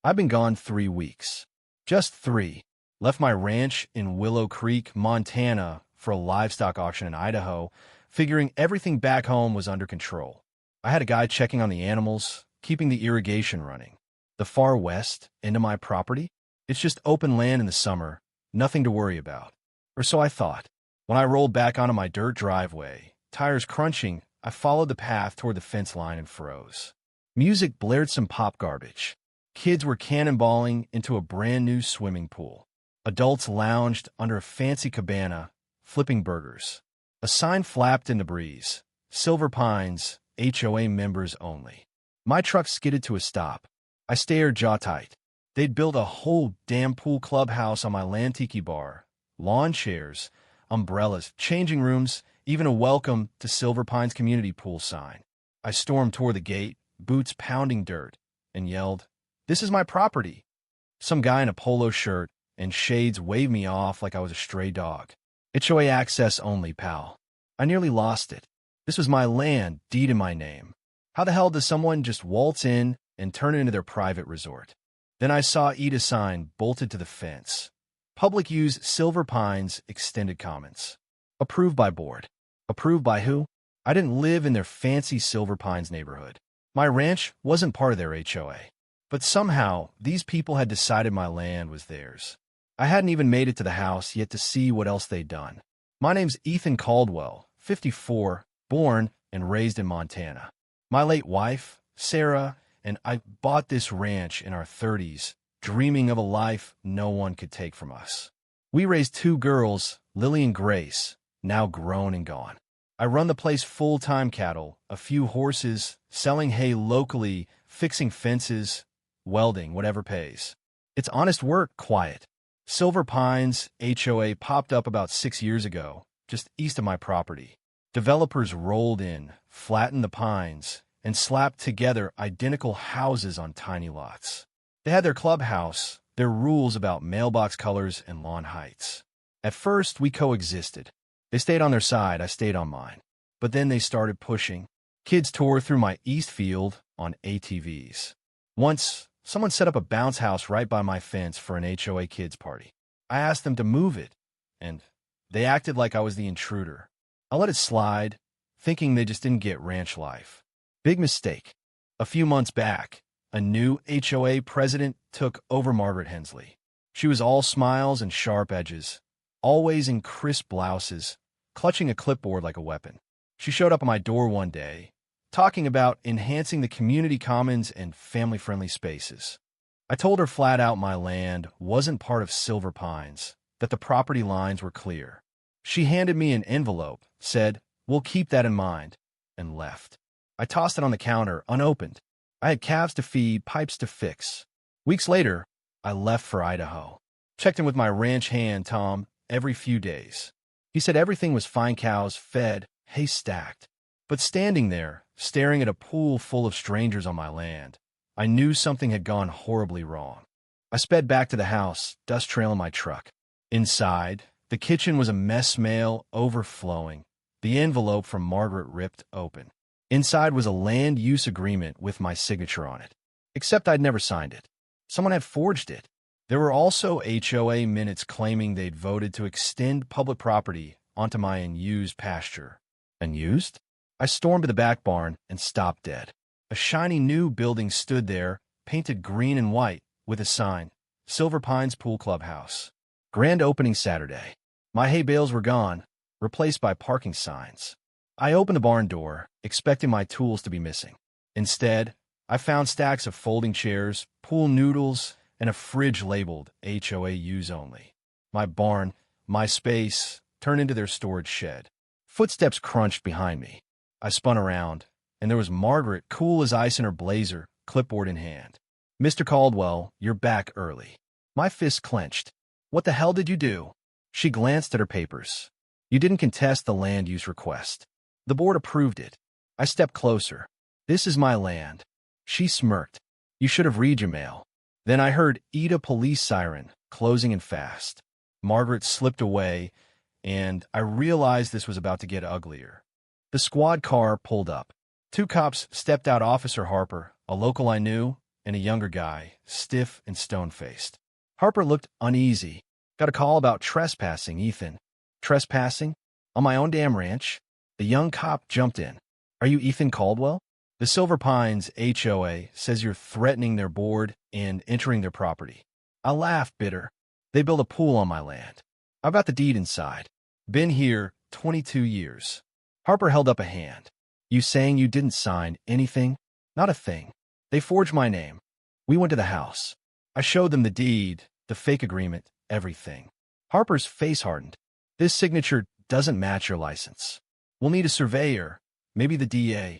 I've been gone 3 weeks. Just 3. Left my ranch in Willow Creek, Montana, for a livestock auction in Idaho, figuring everything back home was under control. I had a guy checking on the animals, keeping the irrigation running. The far west, into my property? It's just open land in the summer, nothing to worry about. Or so I thought. When I rolled back onto my dirt driveway, tires crunching, I followed the path toward the fence line and froze. Music blared some pop garbage. Kids were cannonballing into a brand-new swimming pool. Adults lounged under a fancy cabana, flipping burgers. A sign flapped in the breeze. Silver Pines, HOA members only. My truck skidded to a stop. I stared jaw tight. They'd built a whole damn pool clubhouse on my land tiki bar. Lawn chairs, umbrellas, changing rooms, even a welcome to Silver Pines community pool sign. I stormed toward the gate, boots pounding dirt, and yelled, "This is my property." Some guy in a polo shirt and shades waved me off like I was a stray dog. HOA access only, pal. I nearly lost it. This was my land, deed in my name. How the hell does someone just waltz in and turn it into their private resort? Then I saw Ida sign bolted to the fence. Public use Silver Pines extended comments. Approved by board. Approved by who? I didn't live in their fancy Silver Pines neighborhood. My ranch wasn't part of their HOA. But somehow, these people had decided my land was theirs. I hadn't even made it to the house yet to see what else they'd done. My name's Ethan Caldwell, 54, born and raised in Montana. My late wife, Sarah, and I bought this ranch in our 30s, dreaming of a life no one could take from us. We raised 2 girls, Lily and Grace, now grown and gone. I run the place full-time cattle, a few horses, selling hay locally, fixing fences, welding, whatever pays. It's honest work, quiet. Silver Pines HOA popped up about 6 years ago, just east of my property. Developers rolled in, flattened the pines, and slapped together identical houses on tiny lots. They had their clubhouse, their rules about mailbox colors and lawn heights. At first, we coexisted. They stayed on their side, I stayed on mine. But then they started pushing. Kids tore through my east field on ATVs. Once, someone set up a bounce house right by my fence for an HOA kids party. I asked them to move it, and they acted like I was the intruder. I let it slide, thinking they just didn't get ranch life. Big mistake. A few months back, a new HOA president took over Margaret Hensley. She was all smiles and sharp edges, always in crisp blouses, clutching a clipboard like a weapon. She showed up at my door one day, talking about enhancing the community commons and family-friendly spaces. I told her flat out my land wasn't part of Silver Pines, that the property lines were clear. She handed me an envelope, said, "We'll keep that in mind," and left. I tossed it on the counter, unopened. I had calves to feed, pipes to fix. Weeks later, I left for Idaho. Checked in with my ranch hand, Tom, every few days. He said everything was fine, cows fed, hay stacked. But standing there, staring at a pool full of strangers on my land, I knew something had gone horribly wrong. I sped back to the house, dust trail in my truck. Inside, the kitchen was a mess mail overflowing, the envelope from Margaret ripped open. Inside was a land use agreement with my signature on it. Except I'd never signed it. Someone had forged it. There were also HOA minutes claiming they'd voted to extend public property onto my unused pasture. Unused? I stormed to the back barn and stopped dead. A shiny new building stood there, painted green and white, with a sign, Silver Pines Pool Clubhouse. Grand opening Saturday. My hay bales were gone, replaced by parking signs. I opened the barn door, expecting my tools to be missing. Instead, I found stacks of folding chairs, pool noodles, and a fridge labeled HOA use only. My barn, my space, turned into their storage shed. Footsteps crunched behind me. I spun around, and there was Margaret, cool as ice in her blazer, clipboard in hand. "Mr. Caldwell, you're back early." My fist clenched. "What the hell did you do?" She glanced at her papers. "You didn't contest the land use request. The board approved it." I stepped closer. "This is my land." She smirked. "You should have read your mail." Then I heard Ida police siren, closing in fast. Margaret slipped away, and I realized this was about to get uglier. The squad car pulled up. 2 cops stepped out, Officer Harper, a local I knew, and a younger guy, stiff and stone-faced. Harper looked uneasy. Got a call about trespassing, Ethan. Trespassing? On my own damn ranch? The young cop jumped in. Are you Ethan Caldwell? The Silver Pines HOA says you're threatening their board and entering their property. I laughed, bitter. They built a pool on my land. I've got the deed inside. Been here 22 years. Harper held up a hand. You saying you didn't sign anything? Not a thing. They forged my name. We went to the house. I showed them the deed, the fake agreement, everything. Harper's face hardened. This signature doesn't match your license. We'll need a surveyor, maybe the DA.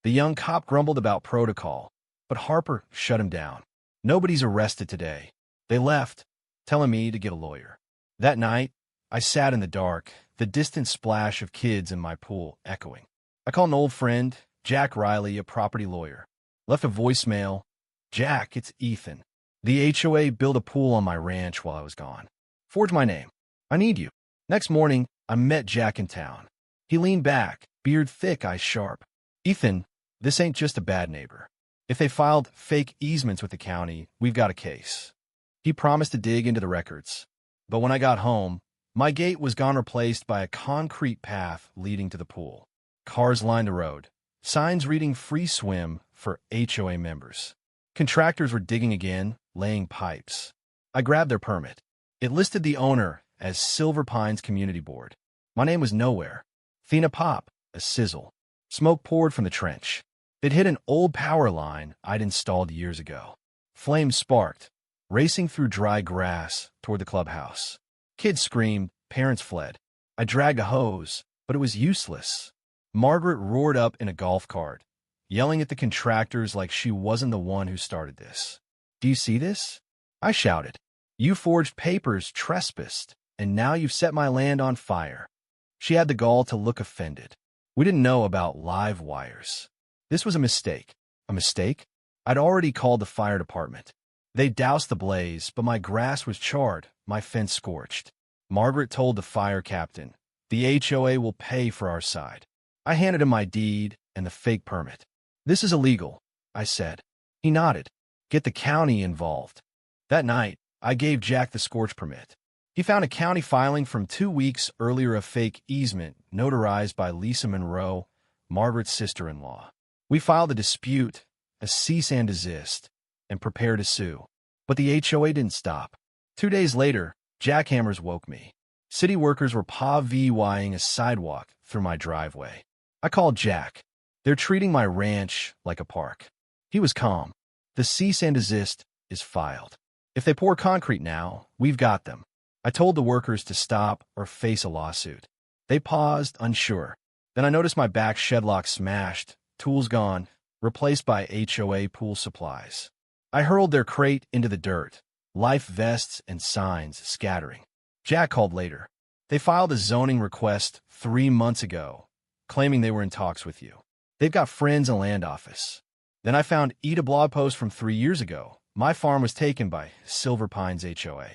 The young cop grumbled about protocol, but Harper shut him down. Nobody's arrested today. They left, telling me to get a lawyer. That night, I sat in the dark, the distant splash of kids in my pool echoing. I called an old friend, Jack Riley, a property lawyer. Left a voicemail. Jack, it's Ethan. The HOA built a pool on my ranch while I was gone. Forge my name. I need you. Next morning, I met Jack in town. He leaned back, beard thick, eyes sharp. Ethan, this ain't just a bad neighbor. If they filed fake easements with the county, we've got a case. He promised to dig into the records. But when I got home, my gate was gone, replaced by a concrete path leading to the pool. Cars lined the road. Signs reading free swim for HOA members. Contractors were digging again, laying pipes. I grabbed their permit. It listed the owner as Silver Pines Community Board. My name was nowhere. Thina pop, a sizzle. Smoke poured from the trench. It hit an old power line I'd installed years ago. Flames sparked, racing through dry grass toward the clubhouse. Kids screamed, parents fled. I dragged a hose, but it was useless. Margaret roared up in a golf cart, yelling at the contractors like she wasn't the one who started this. Do you see this? I shouted. You forged papers, trespassed, and now you've set my land on fire. She had the gall to look offended. We didn't know about live wires. This was a mistake. A mistake? I'd already called the fire department. They doused the blaze, but my grass was charred, my fence scorched. Margaret told the fire captain, the HOA will pay for our side. I handed him my deed and the fake permit. This is illegal, I said. He nodded. Get the county involved. That night, I gave Jack the scorch permit. He found a county filing from 2 weeks earlier, a fake easement notarized by Lisa Monroe, Margaret's sister-in-law. We filed a dispute, a cease and desist, and prepared to sue. But the HOA didn't stop. 2 days later, jackhammers woke me. City workers were PVYing a sidewalk through my driveway. I called Jack. They're treating my ranch like a park. He was calm. The cease and desist is filed. If they pour concrete now, we've got them. I told the workers to stop or face a lawsuit. They paused, unsure. Then I noticed my back shedlock smashed, tools gone, replaced by HOA pool supplies. I hurled their crate into the dirt, life vests and signs scattering. Jack called later. They filed a zoning request 3 months ago, claiming they were in talks with you. They've got friends in land office. Then I found a blog post from 3 years ago. My farm was taken by Silver Pines HOA.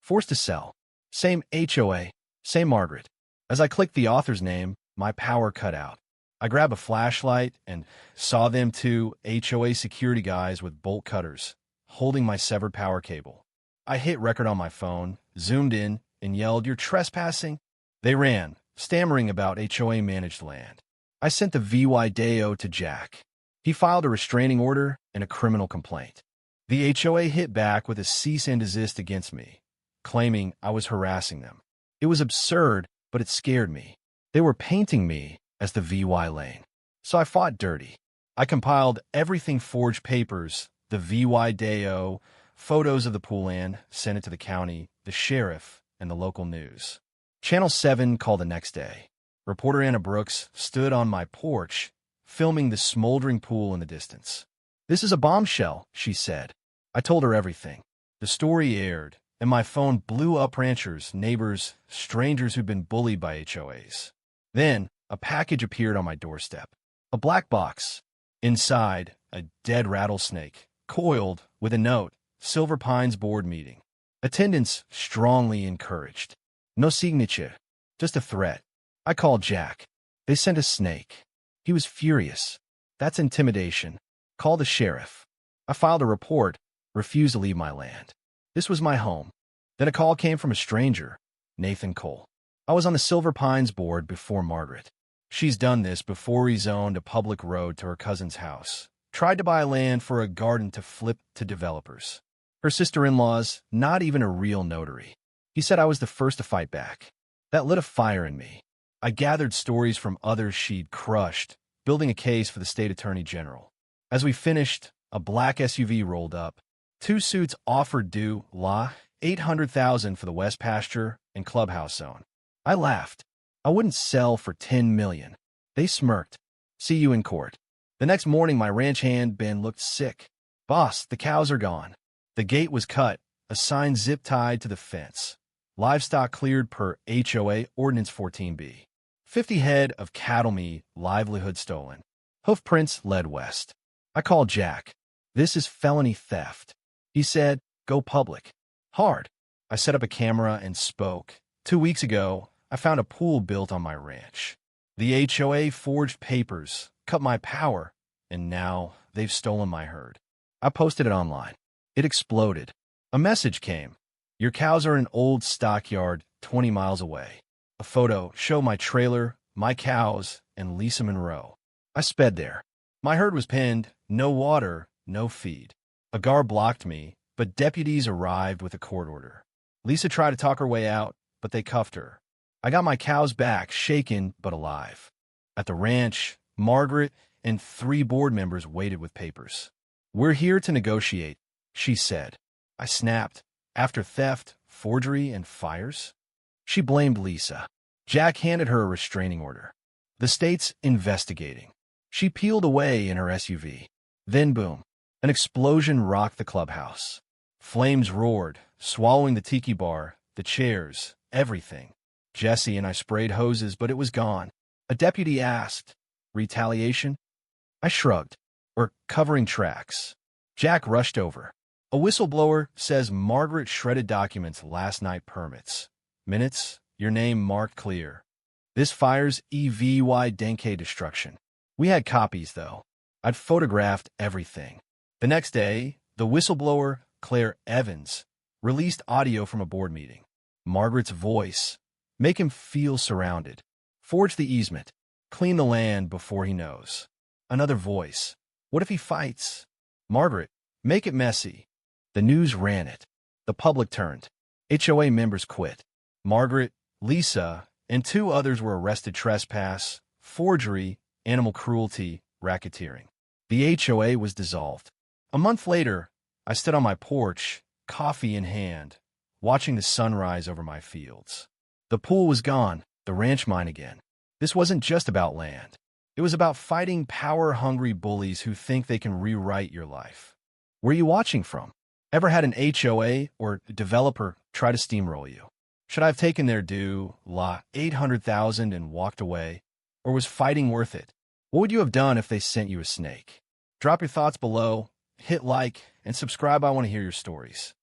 Forced to sell. Same HOA, same Margaret. As I clicked the author's name, my power cut out. I grabbed a flashlight and saw them 2 HOA security guys with bolt cutters, holding my severed power cable. I hit record on my phone, zoomed in, and yelled, "You're trespassing!" They ran, stammering about HOA-managed land. I sent the VY-DAO to Jack. He filed a restraining order and a criminal complaint. The HOA hit back with a cease and desist against me, claiming I was harassing them. It was absurd, but it scared me. They were painting me as the VY lane. So I fought dirty. I compiled everything, forged papers, the VY-DAO, photos of the pool land, sent it to the county, the sheriff, and the local news. Channel 7 called the next day. Reporter Anna Brooks stood on my porch, filming the smoldering pool in the distance. "This is a bombshell," she said. I told her everything. The story aired, and my phone blew up. Ranchers, neighbors, strangers who'd been bullied by HOAs. Then, a package appeared on my doorstep. A black box. Inside, a dead rattlesnake, coiled, with a note, "Silver Pines Board Meeting. Attendance strongly encouraged." No signature, just a threat. I called Jack. They sent a snake. He was furious. "That's intimidation. Call the sheriff." I filed a report, refused to leave my land. This was my home. Then a call came from a stranger, Nathan Cole. I was on the Silver Pines board before Margaret. She's done this before he zoned a public road to her cousin's house. Tried to buy land for a garden to flip to developers. Her sister-in-law's not even a real notary. He said I was the first to fight back. That lit a fire in me. I gathered stories from others she'd crushed, building a case for the state attorney general. As we finished, a black SUV rolled up. 2 suits offered due la $800,000 for the West Pasture and Clubhouse Zone. I laughed. I wouldn't sell for $10 million. They smirked. See you in court. The next morning, my ranch hand Ben looked sick. Boss, the cows are gone. The gate was cut, a sign zip-tied to the fence. Livestock cleared per HOA Ordinance 14B. 50 head of cattle meat, livelihood stolen. Hoof prints led west. I called Jack. This is felony theft. He said, go public. Hard. I set up a camera and spoke. 2 weeks ago, I found a pool built on my ranch. The HOA forged papers, cut my power, and now they've stolen my herd. I posted it online. It exploded. A message came. Your cows are in an old stockyard 20 miles away. A photo showed my trailer, my cows, and Lisa Monroe. I sped there. My herd was pinned, no water, no feed. A guard blocked me, but deputies arrived with a court order. Lisa tried to talk her way out, but they cuffed her. I got my cows back, shaken but alive. At the ranch, Margaret and 3 board members waited with papers. We're here to negotiate, she said. I snapped. After theft, forgery, and fires? She blamed Lisa. Jack handed her a restraining order. The state's investigating. She peeled away in her SUV. Then boom, an explosion rocked the clubhouse. Flames roared, swallowing the tiki bar, the chairs, everything. Jesse and I sprayed hoses, but it was gone. A deputy asked, retaliation? I shrugged. We're covering tracks. Jack rushed over. A whistleblower says Margaret shredded documents last night permits. Minutes, your name marked clear. This fire's EVY Denke destruction. We had copies, though. I'd photographed everything. The next day, the whistleblower, Claire Evans, released audio from a board meeting. Margaret's voice. Make him feel surrounded. Forge the easement. Clean the land before he knows. Another voice. What if he fights? Margaret, make it messy. The news ran it. The public turned. HOA members quit. Margaret, Lisa, and 2 others were arrested trespass, forgery, animal cruelty, racketeering. The HOA was dissolved. A month later, I stood on my porch, coffee in hand, watching the sunrise over my fields. The pool was gone, the ranch mine again. This wasn't just about land. It was about fighting power-hungry bullies who think they can rewrite your life. Where are you watching from? Ever had an HOA or developer try to steamroll you? Should I have taken their due, la $800,000 and walked away? Or was fighting worth it? What would you have done if they sent you a snake? Drop your thoughts below, hit like, and subscribe. I want to hear your stories.